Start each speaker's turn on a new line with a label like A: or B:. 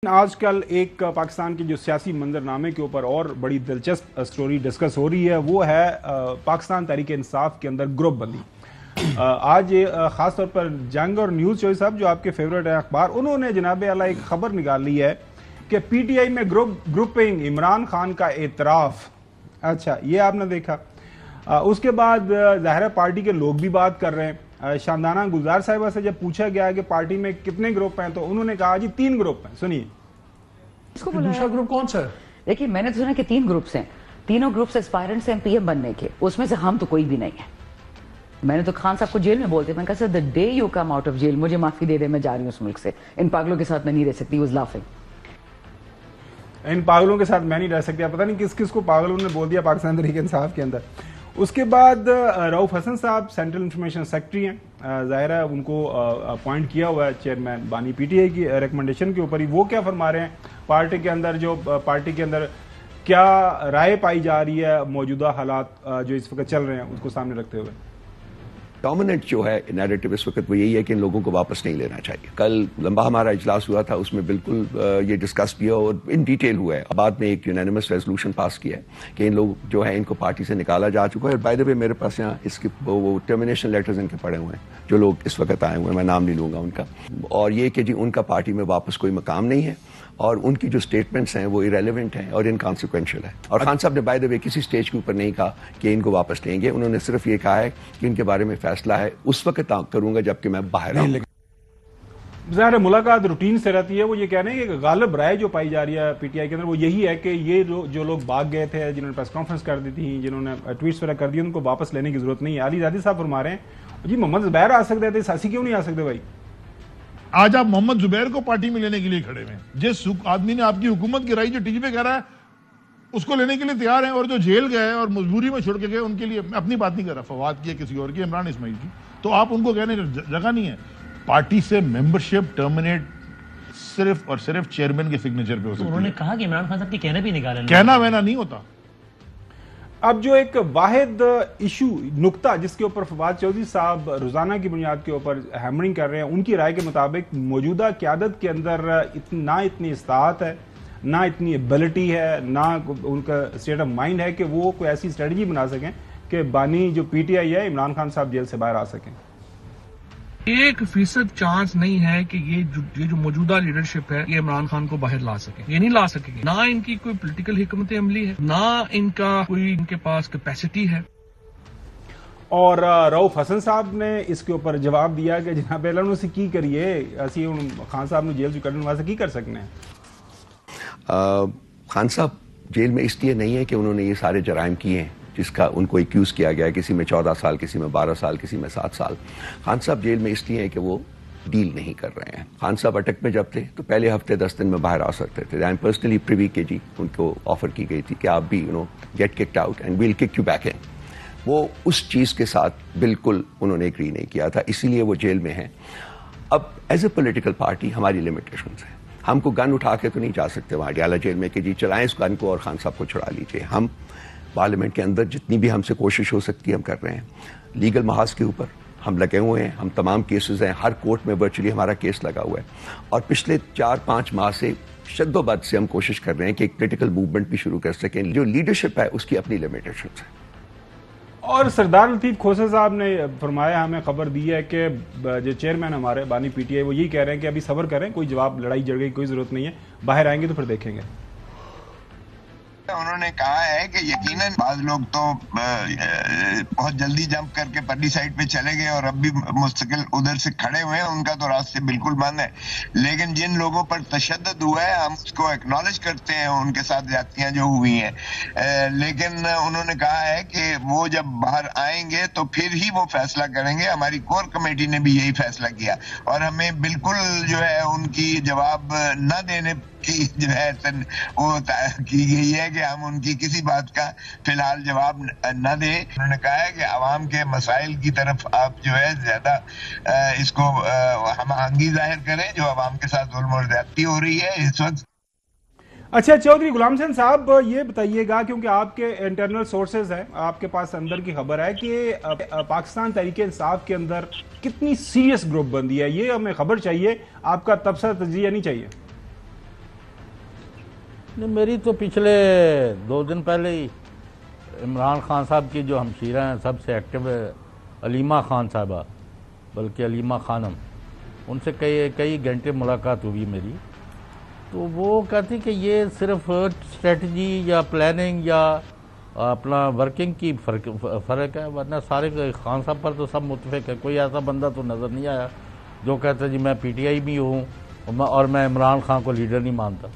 A: آج کل ایک پاکستان کے جو سیاسی منظرنامے کے اوپر اور بڑی دلچسپ سٹوری ڈسکس ہو رہی ہے وہ ہے پاکستان تحریک انصاف کے اندر گروپ بندی۔ آج خاص طور پر جنگ اور نیوز چوائس صاحب جو آپ کے فیورٹ ہیں اخبار، انہوں نے جناب اعلیٰ ایک خبر نکال لی ہے کہ پی ٹی آئی میں گروپنگ عمران خان کا اعتراف۔ اچھا، یہ آپ نے دیکھا۔ اس کے بعد ظاہر پارٹی کے لوگ بھی بات کر رہے ہیں۔ شاندانہ گلزار صاحبہ سے جب پوچھا گیا کہ پارٹی میں کتنے گروپ ہیں تو انہوں نے کہا جی 3 گروپ ہیں۔ سنیے
B: دوسرا گروپ کون سا ہے؟
C: دیکھیے، میں نے تو سنا کہ 3 گروپس ہیں، تینوں گروپس اسپائرنٹس ہیں پی ایم بننے کے، اس میں سے ہم تو کوئی بھی نہیں ہے۔ میں نے تو خان صاحب کو جیل میں بولتے، میں کہا سر the day you come out of jail مجھے معافی دے دے، میں جا رہی ہوں اس ملک سے، ان پاگلوں کے ساتھ میں نہیں رہ سکتی۔ was laughing۔
A: ان پاگلوں کے ساتھ میں نہیں رہ سکتی، پتہ نہیں کس کس کو پاگلوں نے بول دیا پاکستان تحریک انصاف کے اندر۔ اس کے بعد رؤف حسن صاحب سینٹرل انفارمیشن سیکرٹری ہیں، ظاہر ہے ان کو اپوائنٹ کیا ہوا ہے چیئرمین بانی پی ٹی آئی کی ریکمنڈیشن کے اوپر ہی۔ وہ کیا فرما رہے ہیں پارٹی کے اندر کیا رائے پائی جا رہی ہے موجودہ حالات جو اس وقت چل رہے ہیں اس کو سامنے رکھتے ہوئے؟
D: ڈومیننٹ جو ہے نیریٹو اس وقت وہ یہی ہے کہ ان لوگوں کو واپس نہیں لینا چاہیے۔ کل لمبا ہمارا اجلاس ہوا تھا، اس میں بالکل یہ ڈسکس کیا اور ان ڈیٹیل ہوا ہے۔ بعد میں ایک یونینیمس ریزولوشن پاس کیا ہے کہ ان لوگ جو ہے ان کو پارٹی سے نکالا جا چکا ہے۔ اور بائی دا وے میرے پاس یہاں اس کے وہ ٹرمینیشن لیٹرز ان کے پڑے ہوئے ہیں جو لوگ اس وقت آئے ہوئے ہیں، میں نام نہیں لوں گا ان کا، اور یہ کہ جی ان کا پارٹی میں واپس کوئی مقام نہیں ہے اور ان کی جو سٹیٹمنٹس ہیں وہ ایریلیونٹ ہیں اور انکانسیکوینشل ہے۔ اور خان صاحب نے بائی دا وے کسی سٹیج کے اوپر نہیں کہا کہ ان کو واپس لیں گے، انہوں نے صرف یہ کہا ہے کہ ان کے بارے میں فیصلہ ہے اس وقت کروں گا جبکہ میں باہر آؤں۔
A: ظاہر ملاقات روٹین سے رہتی ہے، وہ یہ کہہ رہے ہیں کہ غالب رائے جو پائی جا رہی ہے پی ٹی آئی کے اندر وہ یہی ہے کہ یہ جو لوگ بھاگ گئے تھے، جنہوں نے پریس کانفرنس کر دی تھی، جنہوں نے ٹویٹس وغیرہ کر دی، ان کو واپس لینے کی ضرورت نہیں ہے۔ علی زادی صاحب فرما رہے ہیں جی محمد زبیر آ سکتے تھے، ساسی کیوں نہیں آ سکتے بھائی؟
B: آج آپ محمد زبیر کو پارٹی میں لینے کے لیے کھڑے ہیں، جس آدمی نے آپ کی حکومت گرائی جو ٹی وی پہ کہہ رہا ہے اس کو لینے کے لیے تیار ہیں، اور جو جیل گئے اور مجبوری میں چھوڑ کے گئے ان کے لیے میں اپنی بات نہیں کر رہا، فواد کی کسی اور کی، عمران اسماعیل کی، تو آپ ان کو کہنے کی جگہ نہیں ہے۔ پارٹی سے ممبرشپ ٹرمینیٹ صرف اور صرف چیئرمین کے سگنیچر پہ ہو سکتی ہے۔
E: انہوں نے کہا کہ عمران خان صاحب کی کہنا بھی نکالا،
B: کہنا وینا نہیں ہوتا۔
A: اب جو ایک واحد ایشو نقطہ جس کے اوپر فواد چودھری صاحب روزانہ کی بنیاد کے اوپر ہیمرنگ کر رہے ہیں، ان کی رائے کے مطابق موجودہ قیادت کے اندر نہ اتنی استطاعت ہے، نہ اتنی ایبلٹی ہے، نہ ان کا اسٹیٹ آف مائنڈ ہے کہ وہ کوئی ایسی اسٹریٹجی بنا سکیں کہ بانی جو پی ٹی آئی ہے عمران خان صاحب جیل سے باہر آ سکیں۔
F: 1% چانس نہیں ہے کہ یہ جو موجودہ لیڈرشپ ہے یہ عمران خان کو باہر لا سکے، یہ نہیں لا سکے گی۔ نہ ان کی کوئی پولیٹیکل حکمت عملی ہے، نہ ان کا کوئی ان کے پاس کیپیسٹی ہے۔
A: اور رؤف حسن صاحب نے اس کے اوپر جواب دیا کہ جناب اعلیٰ سے کی کریے، اسی خان صاحب نے جیل سے کڈن واسطے کی کر سکنے ہیں۔
D: خان صاحب جیل میں اس لیے نہیں ہے کہ انہوں نے یہ سارے جرائم کیے ہیں جس کا ان کو ایکیوز کیا گیا، کسی میں 14 سال، کسی میں 12 سال، کسی میں 7 سال۔ خان صاحب جیل میں اس لیے ہے کہ وہ ڈیل نہیں کر رہے ہیں۔ خان صاحب اٹک میں جب تھے تو پہلے ہفتے 10 دن میں باہر آ سکتے تھے۔ آئی ایم پرسنلی پریوی کہ جی ان کو آفر کی گئی تھی کہ آپ بھی get kicked out and well kick you back in. وہ اس چیز کے ساتھ بالکل انہوں نے ایگری نہیں کیا تھا، اسی لیے وہ جیل میں ہیں۔ اب ایز اے پولیٹیکل پارٹی ہماری لمیٹیشنز ہیں، ہم کو گن اٹھا کے تو نہیں جا سکتے وہاں ڈیالہ جیل میں کہ جی چلائیں اس گن کو اور خان صاحب کو چھڑا لیجیے۔ ہم پارلیمنٹ کے اندر جتنی بھی ہم سے کوشش ہو سکتی ہے ہم کر رہے ہیں، لیگل محاذ کے اوپر ہم لگے ہوئے ہیں، ہم تمام کیسز ہیں، ہر کورٹ میں ورچولی ہمارا کیس لگا ہوا ہے، اور پچھلے 4-5 ماہ سے شد و بد سے ہم کوشش کر رہے ہیں کہ ایک پولیٹیکل موومنٹ بھی شروع کر سکیں۔ جو لیڈرشپ ہے اس کی اپنی لمیٹیشنز ہیں۔
A: اور سردار لطیف کھوسہ صاحب نے فرمایا، ہمیں خبر دی ہے کہ جو چیئرمین ہمارے بانی پی ٹی آئی وہ یہی کہہ رہے ہیں کہ ابھی صبر کریں، کوئی جواب لڑائی جھگڑے کی کوئی ضرورت نہیں ہے، باہر آئیں گے تو پھر دیکھیں گے۔
G: انہوں نے کہا ہے کہ یقیناً بعض لوگ تو بہت جلدی جمپ کر کے پرلی سائڈ پہ چلے گئے اور اب بھی مستقل ادھر سے کھڑے ہوئے ہیں، ان کا تو راستے بالکل بند ہے، لیکن جن لوگوں پر تشدد ہوا ہے ہم اس کو ایکنالج کرتے ہیں، ان کے ساتھ زیادتیاں جو ہوئی ہیں، لیکن انہوں نے کہا ہے کہ وہ جب باہر آئیں گے تو پھر ہی وہ فیصلہ کریں گے۔ ہماری کور کمیٹی نے بھی یہی فیصلہ کیا اور ہمیں بالکل جو ہے ان کی جواب نہ دینے کی جو ہے وہ کی گئی ہے کہ ہم ان کی کسی بات کا فی الحال جواب نہ دیں۔ انہوں نے کہا ہے کہ عوام کے مسائل کی طرف آپ جو ہے زیادہ اس کو ہم آہنگی ظاہر کریں جو عوام کے ساتھ ظلم اور زیادتی ہو رہی ہے اس وقت۔
A: اچھا چودھری غلام حسین صاحب یہ بتائیے گا، کیونکہ آپ کے انٹرنل سورسز ہیں، آپ کے پاس اندر کی خبر ہے کہ پاکستان تحریک انصاف کے اندر کتنی سیریس گروپ بندی ہے، یہ ہمیں خبر چاہیے، آپ کا تبصرہ تجزیہ نہیں چاہیے۔
H: میری تو پچھلے 2 دن پہلے ہی عمران خان صاحب کی جو ہمشیرہ ہیں سب سے ایکٹیو ہے علیمہ خان صاحبہ، بلکہ علیمہ خانم، ان سے کئی گھنٹے ملاقات ہوئی میری، تو وہ کہتی کہ یہ صرف اسٹریٹجی یا پلاننگ یا اپنا ورکنگ کی فرق ہے، ورنہ سارے خان صاحب پر تو سب متفق ہے، کوئی ایسا بندہ تو نظر نہیں آیا جو کہتا جی میں پی ٹی آئی بھی ہوں اور میں عمران خان کو لیڈر نہیں مانتا۔